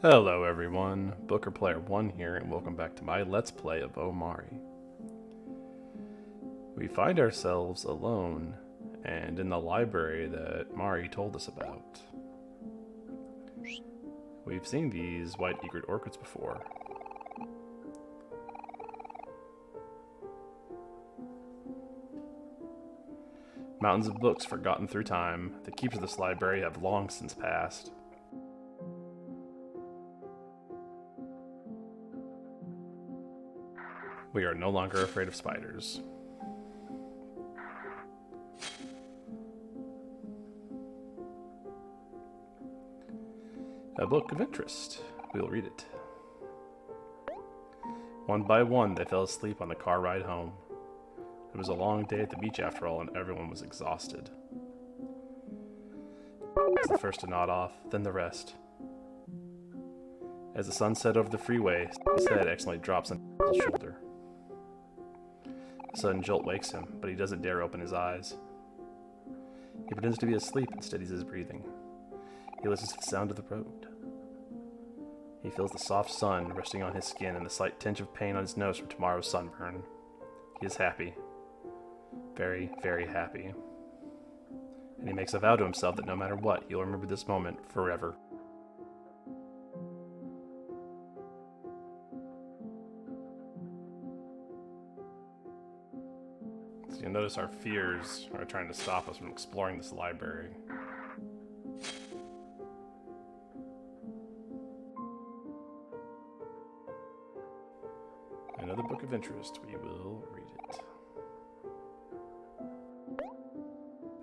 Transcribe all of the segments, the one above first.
Hello everyone, Booker Player 1 here, and welcome back to my Let's Play of Omori. We find ourselves alone, and in the library that Mari told us about. We've seen these white egret orchids before. Mountains of books forgotten through time. The keepers of this library have long since passed. We are no longer afraid of spiders. A book of interest. We'll read it. One by one, they fell asleep on the car ride home. It was a long day at the beach after all, and everyone was exhausted. Was the first to nod off, then the rest. As the sun set over the freeway, his head accidentally drops on his shoulder. A sudden jolt wakes him, but he doesn't dare open his eyes. He pretends to be asleep and steadies his breathing. He listens to the sound of the road. He feels the soft sun resting on his skin and the slight tinge of pain on his nose from tomorrow's sunburn. He is happy. Very, very happy. And he makes a vow to himself that no matter what, he'll remember this moment forever. So you'll notice our fears are trying to stop us from exploring this library. Another book of interest, we will read it.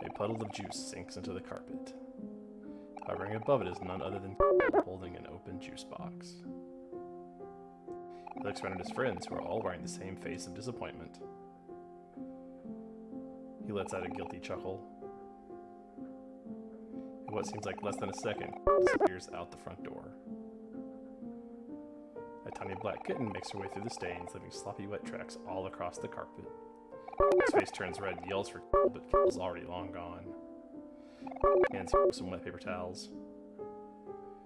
A puddle of juice sinks into the carpet. Hovering above it is none other than holding an open juice box. He looks around at his friends, who are all wearing the same face of disappointment. He lets out a guilty chuckle. In what seems like less than a second, he disappears out the front door. A tiny black kitten makes her way through the stains, leaving sloppy wet tracks all across the carpet. His face turns red, yells for Kill, but Kill's already long gone. Hands him some wet paper towels.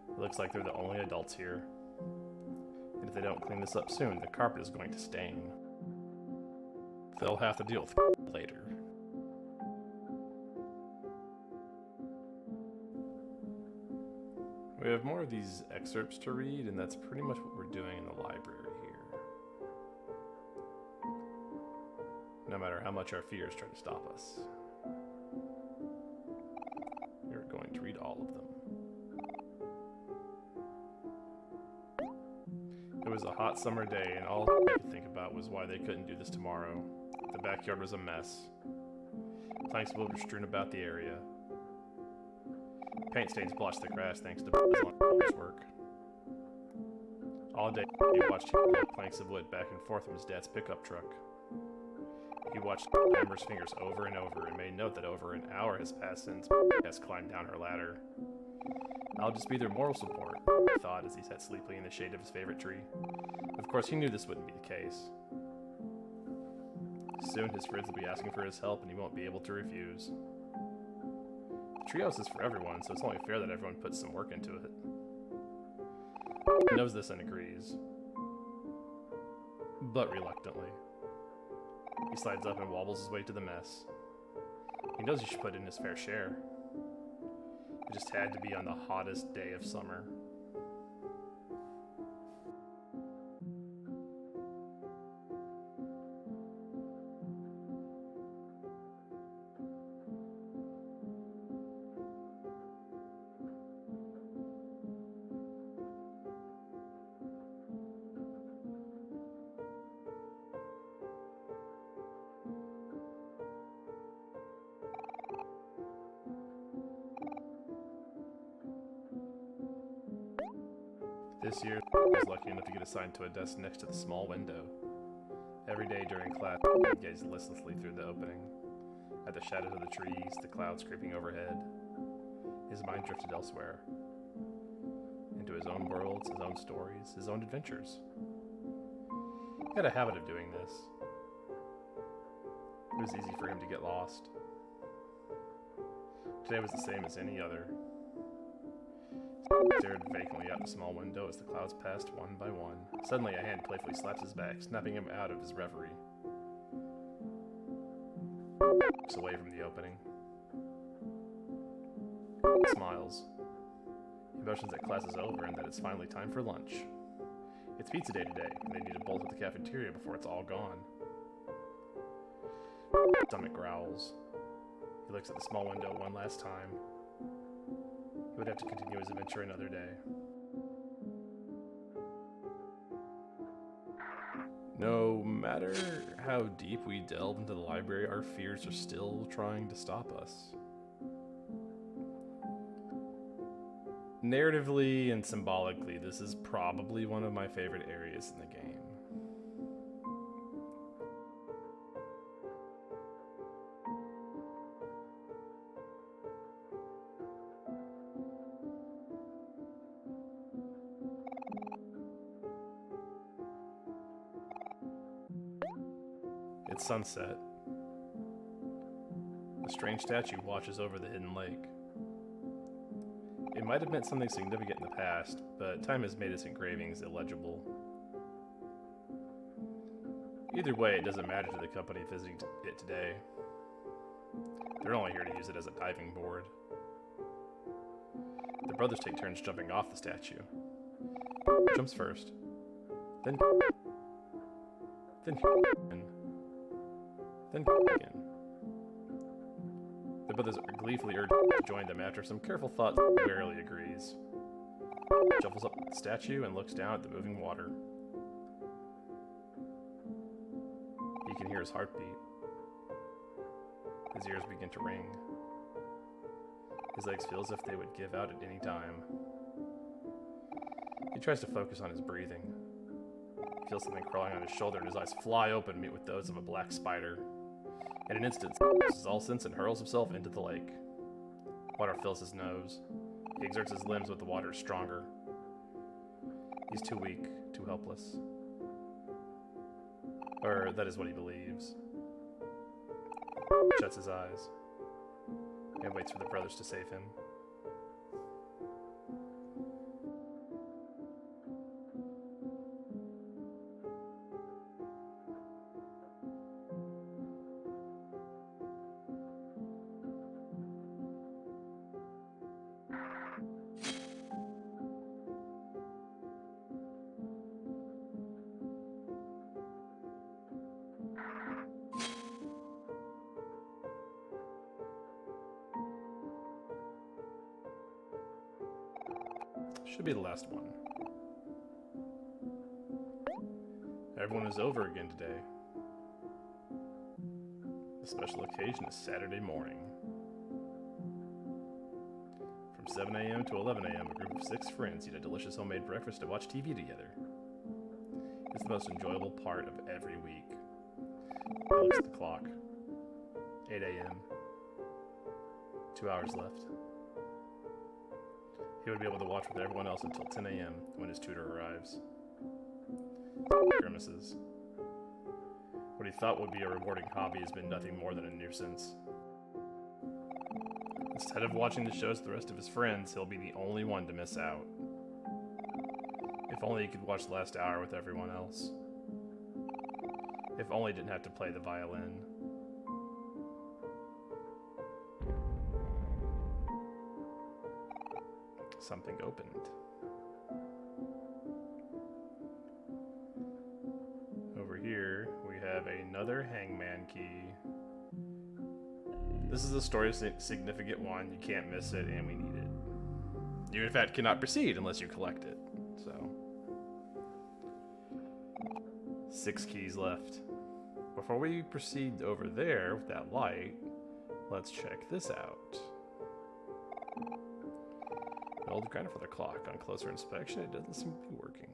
It looks like they're the only adults here. And if they don't clean this up soon, the carpet is going to stain. They'll have to deal with it later. We have more of these excerpts to read, and that's pretty much what we're doing in the library here. No matter how much our fears try to stop us. We're going to read all of them. It was a hot summer day, and all they could think about was why they couldn't do this tomorrow. The backyard was a mess. Planks of wood were strewn about the area. Paint stains blotched the grass thanks to Buzz's work. All day, he watched him move planks of wood back and forth from his dad's pickup truck. He watched him hammer his fingers over and over and made note that over an hour has passed since has climbed down her ladder. I'll just be their moral support, he thought as he sat sleepily in the shade of his favorite tree. Of course, he knew this wouldn't be the case. Soon his friends will be asking for his help and he won't be able to refuse. The treehouse is for everyone, so it's only fair that everyone puts some work into it. He knows this and agrees. But reluctantly. He slides up and wobbles his way to the mess. He knows he should put in his fair share. It just had to be on the hottest day of summer. This year, I was lucky enough to get assigned to a desk next to the small window. Every day during class, he gazed listlessly through the opening, at the shadows of the trees, the clouds creeping overhead. His mind drifted elsewhere, into his own worlds, his own stories, his own adventures. He had a habit of doing this. It was easy for him to get lost. Today was the same as any other. Stared vacantly out the small window as the clouds passed one by one. Suddenly, a hand playfully slaps his back, snapping him out of his reverie. Looks away from the opening. Smiles. He motions that class is over and that it's finally time for lunch. It's pizza day today, and they need to bolt at the cafeteria before it's all gone. His stomach growls. He looks at the small window one last time. He would have to continue his adventure another day. No matter how deep we delve into the library, our fears are still trying to stop us. Narratively and symbolically, this is probably one of my favorite areas in the game. It's sunset. A strange statue watches over the hidden lake. It might have meant something significant in the past, but time has made its engravings illegible. Either way, it doesn't matter to the company visiting it today. They're only here to use it as a diving board. The brothers take turns jumping off the statue. Jumps first. Then again. The brothers are gleefully urged to join them after some careful thought rarely agrees. Shuffles up the statue and looks down at the moving water. He can hear his heartbeat. His ears begin to ring. His legs feel as if they would give out at any time. He tries to focus on his breathing. He feels something crawling on his shoulder and his eyes fly open, meet with those of a black spider. In an instant, he loses all sense and hurls himself into the lake. Water fills his nose. He exerts his limbs, but the water is stronger. He's too weak, too helpless. Or that is what he believes. He shuts his eyes and waits for the brothers to save him. Should be the last one. Everyone is over again today. The special occasion is Saturday morning. From 7 a.m. to 11 a.m., a group of 6 friends eat a delicious homemade breakfast and watch TV together. It's the most enjoyable part of every week. He looks at the clock. 8 a.m. 2 hours left. He would be able to watch with everyone else until 10 a.m. when his tutor arrives. Grimaces. What he thought would be a rewarding hobby has been nothing more than a nuisance. Instead of watching the shows with the rest of his friends, he'll be the only one to miss out. If only he could watch the last hour with everyone else. If only he didn't have to play the violin. Something opened. Over here, we have another hangman key. This is a story significant one. You can't miss it, and we need it. You, in fact, cannot proceed unless you collect it. So, 6 keys left. Before we proceed over there with that light, let's check this out. An old grandfather clock. On closer inspection, it doesn't seem to be working.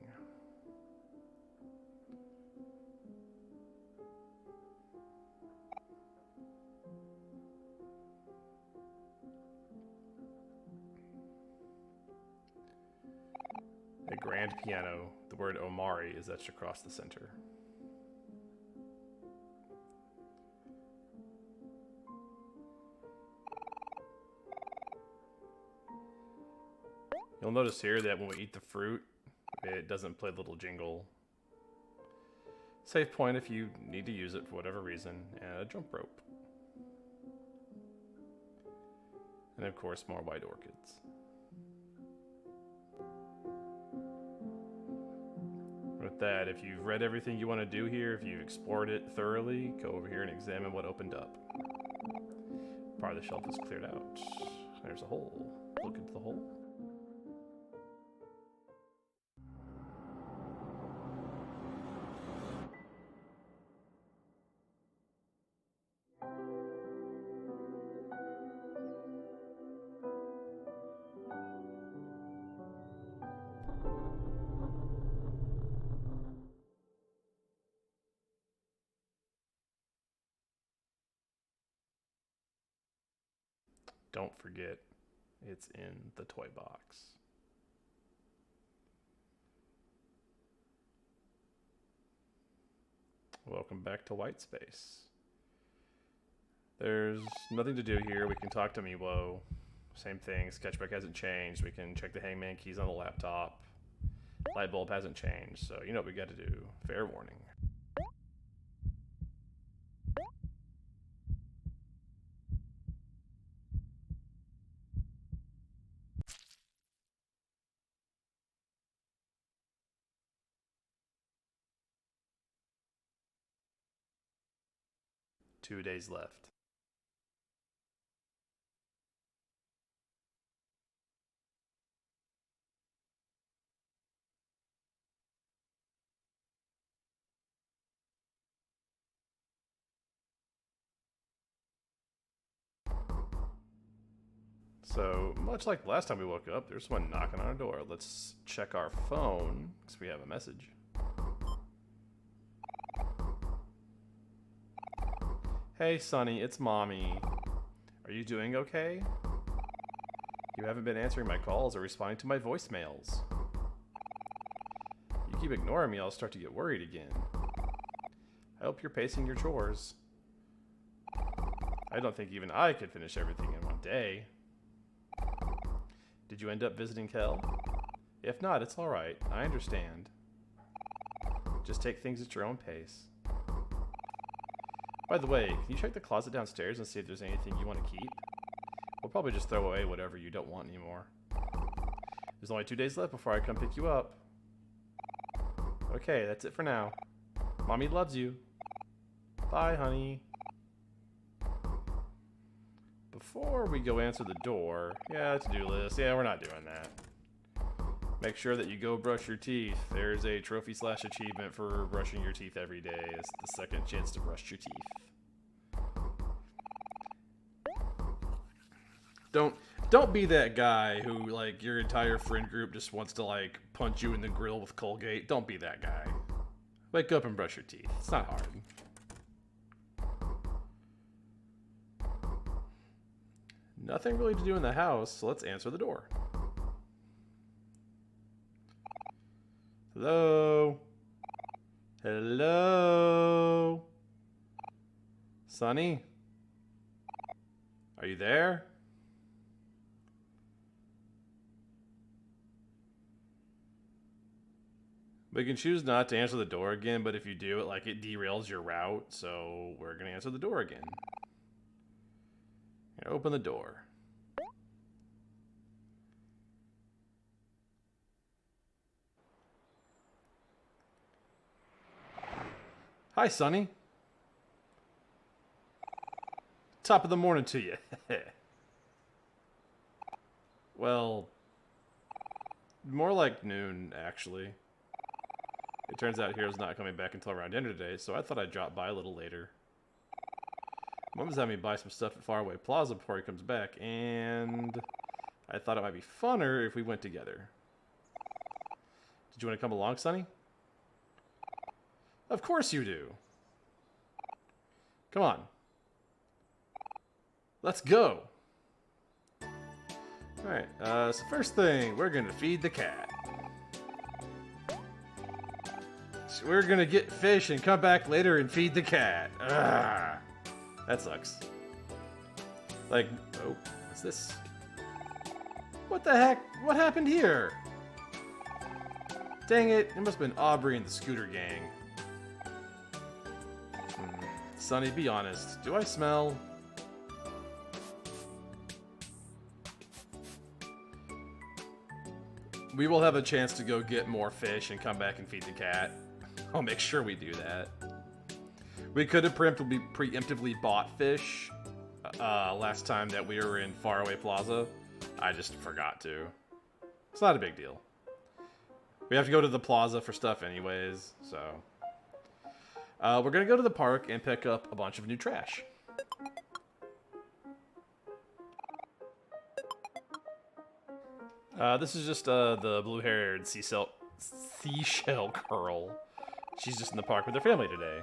A grand piano. The word Omori is etched across the center. You'll notice here that when we eat the fruit, it doesn't play the little jingle. Save point if you need to use it for whatever reason, and a jump rope. And of course, more white orchids. With that, if you've read everything you want to do here, if you've explored it thoroughly, go over here and examine what opened up. Part of the shelf is cleared out. There's a hole. Look into the hole. Don't forget, it's in the toy box. Welcome back to White Space. There's nothing to do here. We can talk to Amiibo. Same thing, Sketchbook hasn't changed. We can check the hangman keys on the laptop. Light bulb hasn't changed, so you know what we got to do. Fair warning. Two days left. So, much like the last time we woke up, there's someone knocking on our door. Let's check our phone, because we have a message. Hey, Sonny, it's Mommy. Are you doing okay? You haven't been answering my calls or responding to my voicemails. You keep ignoring me, I'll start to get worried again. I hope you're pacing your chores. I don't think even I could finish everything in one day. Did you end up visiting Kel? If not, it's alright. I understand. Just take things at your own pace. By the way, can you check the closet downstairs and see if there's anything you want to keep? We'll probably just throw away whatever you don't want anymore. There's only 2 days left before I come pick you up. Okay, that's it for now. Mommy loves you. Bye, honey. Before we go answer the door, yeah, to-do list. Yeah, we're not doing that. Make sure that you go brush your teeth. There's a trophy/achievement for brushing your teeth every day. It's the second chance to brush your teeth. Don't be that guy who, like, your entire friend group just wants to, like, punch you in the grill with Colgate. Don't be that guy. Wake up and brush your teeth. It's not hard. Nothing really to do in the house, so let's answer the door. Hello? Hello? Sonny? Are you there? We can choose not to answer the door again, but if you do it, it derails your route, so we're gonna answer the door again. Here, open the door. Hi, Sonny. Top of the morning to you. Well, more like noon, actually. It turns out Hero's not coming back until around dinner today, so I thought I'd drop by a little later. Mom's having me buy some stuff at Faraway Plaza before he comes back, and I thought it might be funner if we went together. Did you want to come along, Sonny? Of course you do. Come on. Let's go. Alright, so first thing, we're going to feed the cat. So we're going to get fish and come back later and feed the cat. Ugh. That sucks. Oh, what's this? What the heck? What happened here? Dang it, it must have been Aubrey and the scooter gang. Sonny, be honest. Do I smell? We will have a chance to go get more fish and come back and feed the cat. I'll make sure we do that. We could have preemptively bought fish last time that we were in Faraway Plaza. I just forgot to. It's not a big deal. We have to go to the plaza for stuff anyways, so... we're gonna go to the park and pick up a bunch of new trash. This is just the blue-haired seashell girl. She's just in the park with her family today.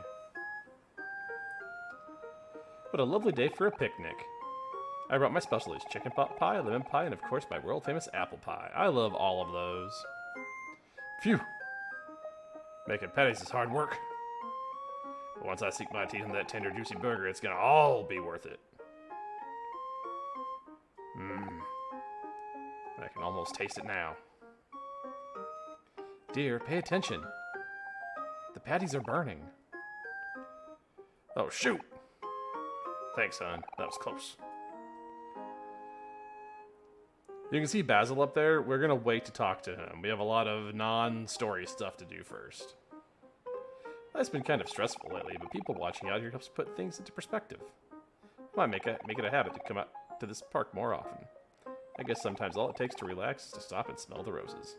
What a lovely day for a picnic. I brought my specialties, chicken pot pie, lemon pie, and of course my world-famous apple pie. I love all of those. Phew! Making patties is hard work. But once I sink my teeth in that tender, juicy burger, it's gonna all be worth it. I can almost taste it now. Dear, pay attention. The patties are burning. Oh, shoot! Thanks, hon. That was close. You can see Basil up there. We're gonna wait to talk to him. We have a lot of non-story stuff to do first. Life's been kind of stressful lately, but people watching out here helps put things into perspective. Might make it a habit to come out to this park more often. I guess sometimes all it takes to relax is to stop and smell the roses.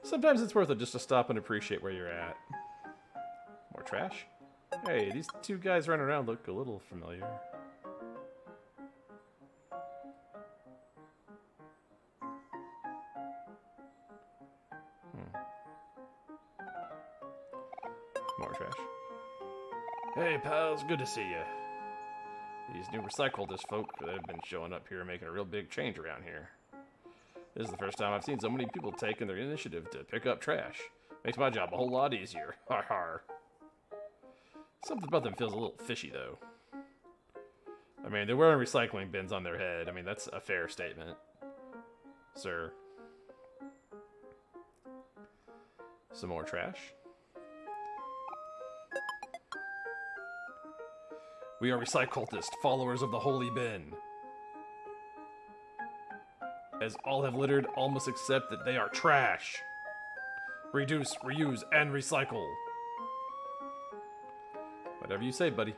Sometimes it's worth it just to stop and appreciate where you're at. More trash? Hey, these two guys running around look a little familiar. More trash. Hey, pals, good to see you. These new recycled folk that have been showing up here are making a real big change around here. This is the first time I've seen so many people taking their initiative to pick up trash. Makes my job a whole lot easier. Har har. Something about them feels a little fishy, though. I mean, they're wearing recycling bins on their head. I mean, that's a fair statement. Sir. Some more trash. We are recycultists, followers of the holy bin. As all have littered, all must accept that they are trash. Reduce, reuse, and recycle. Whatever you say, buddy.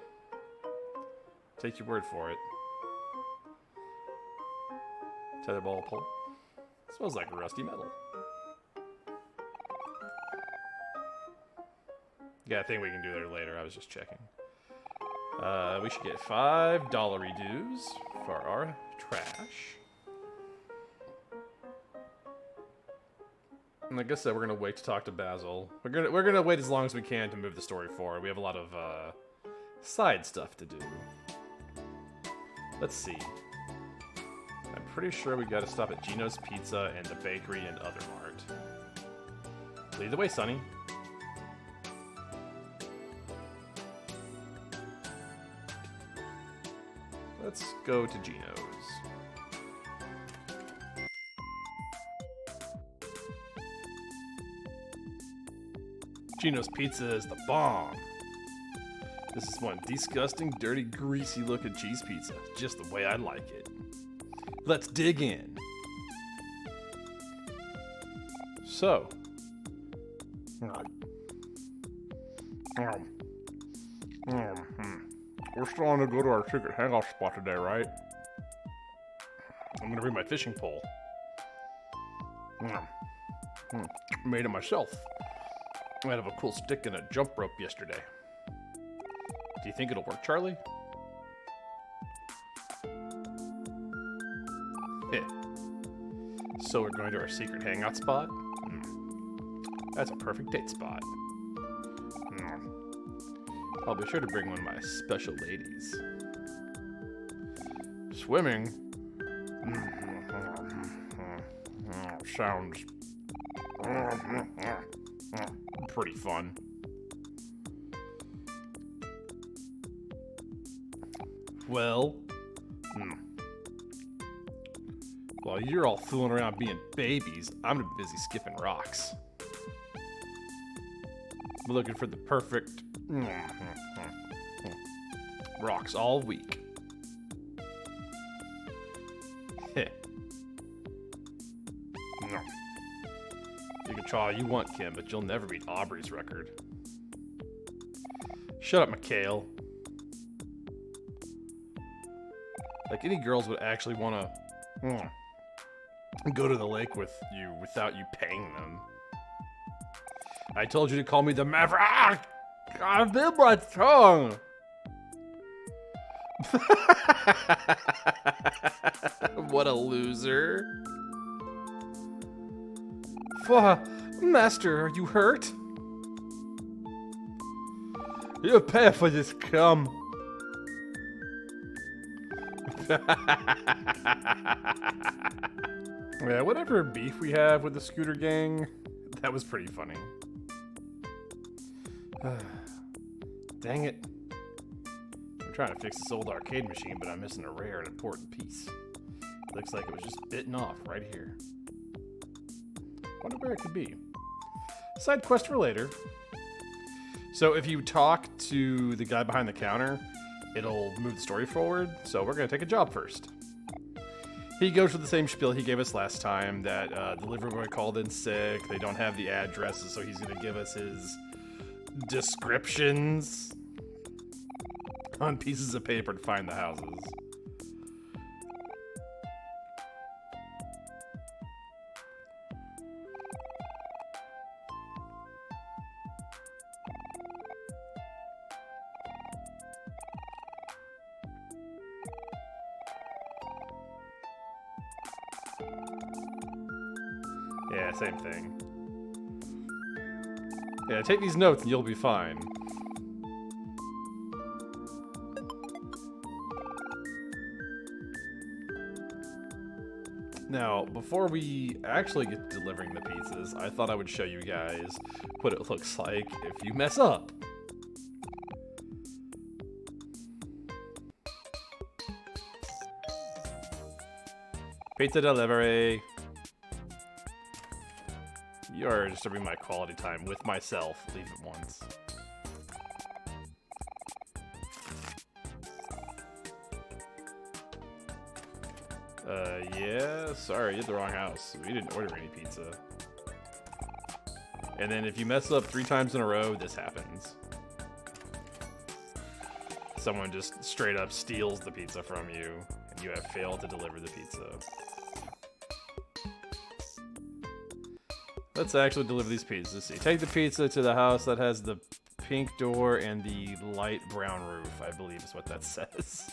Take your word for it. Tetherball pole. Smells like rusty metal. Yeah, I think we can do that later. I was just checking. We should get $5 dues for our trash. And like I said, we're gonna wait to talk to Basil. We're gonna wait as long as we can to move the story forward. We have a lot of side stuff to do. Let's see. I'm pretty sure we gotta stop at Gino's Pizza and the bakery and other mart. Lead the way, Sonny. Let's go to Gino's. Gino's Pizza is the bomb. This is one disgusting, dirty, greasy-looking cheese pizza, just the way I like it. Let's dig in. So, we're still on to go to our secret hangout spot today, right? I'm gonna bring my fishing pole. Made it myself. I had a cool stick and a jump rope yesterday. Do you think it'll work, Charlie? So we're going to our secret hangout spot? That's a perfect date spot. I'll be sure to bring one of my special ladies. Swimming? Sounds pretty fun. Well, While you're all fooling around being babies, I'm busy skipping rocks. I'm looking for the perfect rocks all week. Heh. You can try all you want, Kim, but you'll never beat Aubrey's record. Shut up, Mikhail. Like, any girls would actually want to go to the lake with you without you paying them. I told you to call me the Maverick. Ah! I bit my tongue. What a loser. Master, are you hurt? You pay for this cum. Yeah, whatever beef we have with the scooter gang, that was pretty funny. Dang it. I'm trying to fix this old arcade machine, but I'm missing a rare and important piece. It looks like it was just bitten off right here. Wonder where it could be. Side quest for later. So if you talk to the guy behind the counter, it'll move the story forward. So we're gonna take a job first. He goes for the same spiel he gave us last time, that delivery boy called in sick, they don't have the addresses, so he's gonna give us his descriptions on pieces of paper to find the houses. Yeah, same thing. Yeah, take these notes and you'll be fine. Now, before we actually get to delivering the pizzas, I thought I would show you guys what it looks like if you mess up. Pizza delivery. You are disturbing my quality time with myself. Leave it once. Yeah, sorry, you had the wrong house. We didn't order any pizza. And then if you mess up 3 times in a row, this happens. Someone just straight up steals the pizza from you, and you have failed to deliver the pizza. Let's actually deliver these pizzas. Let's see. Take the pizza to the house that has the pink door and the light brown roof, I believe is what that says.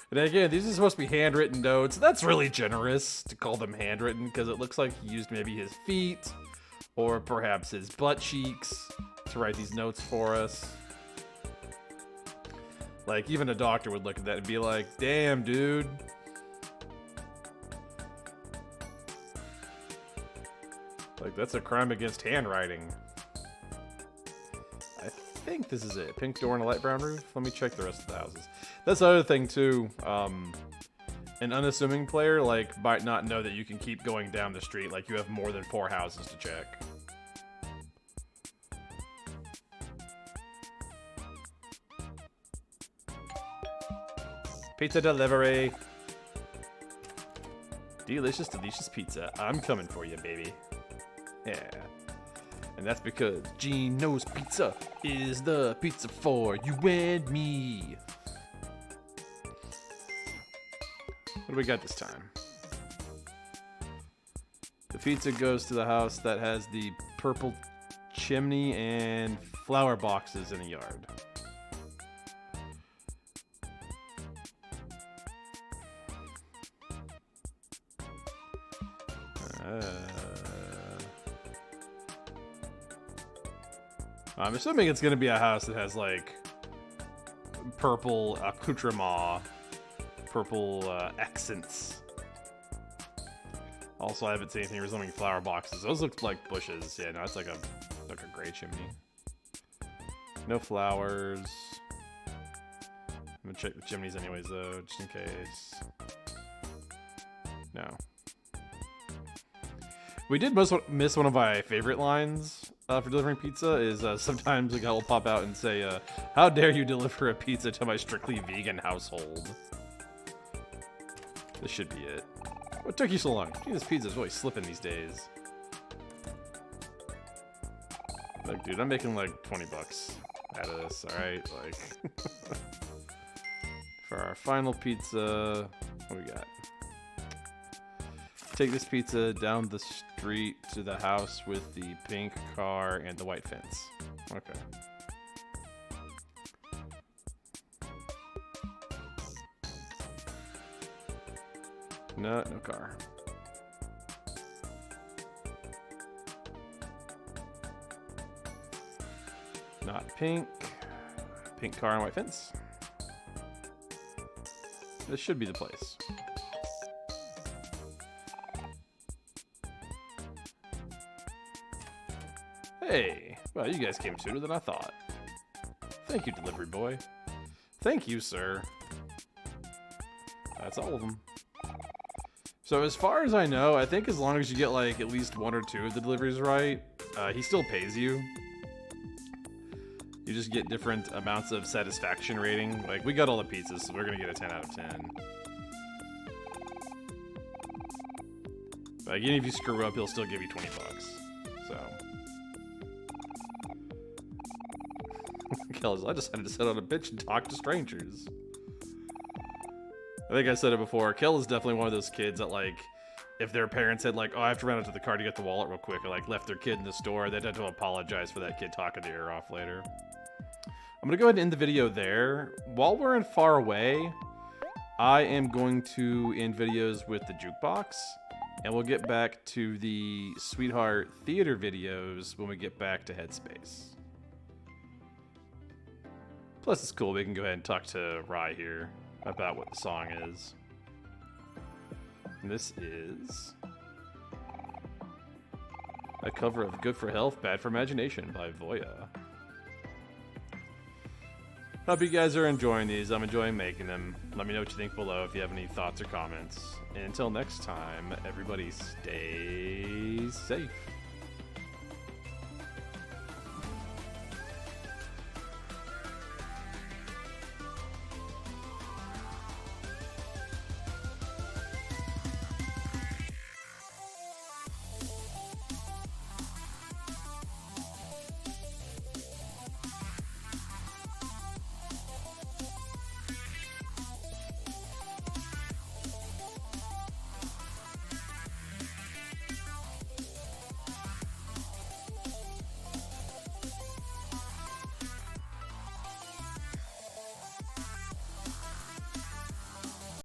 And again, these are supposed to be handwritten notes. That's really generous to call them handwritten, because it looks like he used maybe his feet or perhaps his butt cheeks to write these notes for us. Like, even a doctor would look at that and be like, damn, dude. Like, that's a crime against handwriting. I think this is it. Pink door and a light brown roof. Let me check the rest of the houses. That's the other thing, too. An unassuming player, like, might not know that you can keep going down the street. Like, you have more than 4 houses to check. Pizza delivery. Delicious, delicious pizza. I'm coming for you, baby. Yeah. And that's because Gino's Pizza is the pizza for you and me. What do we got this time? The pizza goes to the house that has the purple chimney and flower boxes in the yard. I'm assuming it's going to be a house that has, like, purple accoutrement, purple accents. Also, I haven't seen anything resembling flower boxes. Those look like bushes. Yeah, no, it's like a gray chimney. No flowers. I'm gonna check the chimneys anyways, though, just in case. No. We did miss one of my favorite lines for delivering pizza. Is sometimes a guy will pop out and say, "How dare you deliver a pizza to my strictly vegan household?" This should be it. What took you so long? Gee, this pizza's really slipping these days. Like, dude, I'm making like 20 bucks out of this, alright? Like, for our final pizza, what we got? Take this pizza down the street to the house with the pink car and the white fence. Okay. No car. Not pink. Pink car and white fence. This should be the place. Hey, well, you guys came sooner than I thought. Thank you, delivery boy. Thank you, sir. That's all of them. So as far as I know, I think as long as you get like at least one or two of the deliveries right, he still pays you. You just get different amounts of satisfaction rating. Like, we got all the pizzas, so we're gonna get a 10 out of 10. But again, if you screw up, he'll still give you 20 bucks. So. Kelly's, I decided to sit on a bench and talk to strangers. I think I said it before. Kel is definitely one of those kids that, like, if their parents had, like, oh, I have to run out to the car to get the wallet real quick, or, like, left their kid in the store, they'd have to apologize for that kid talking their ear off later. I'm going to go ahead and end the video there. While we're in Far Away, I am going to end videos with the jukebox, and we'll get back to the Sweetheart Theater videos when we get back to Headspace. Plus, it's cool. We can go ahead and talk to Rye here about what the song is. And this is a cover of Good for Health, Bad for Imagination by Voya. Hope you guys are enjoying these. I'm enjoying making them. Let me know what you think below if you have any thoughts or comments. And until next time, everybody stay safe.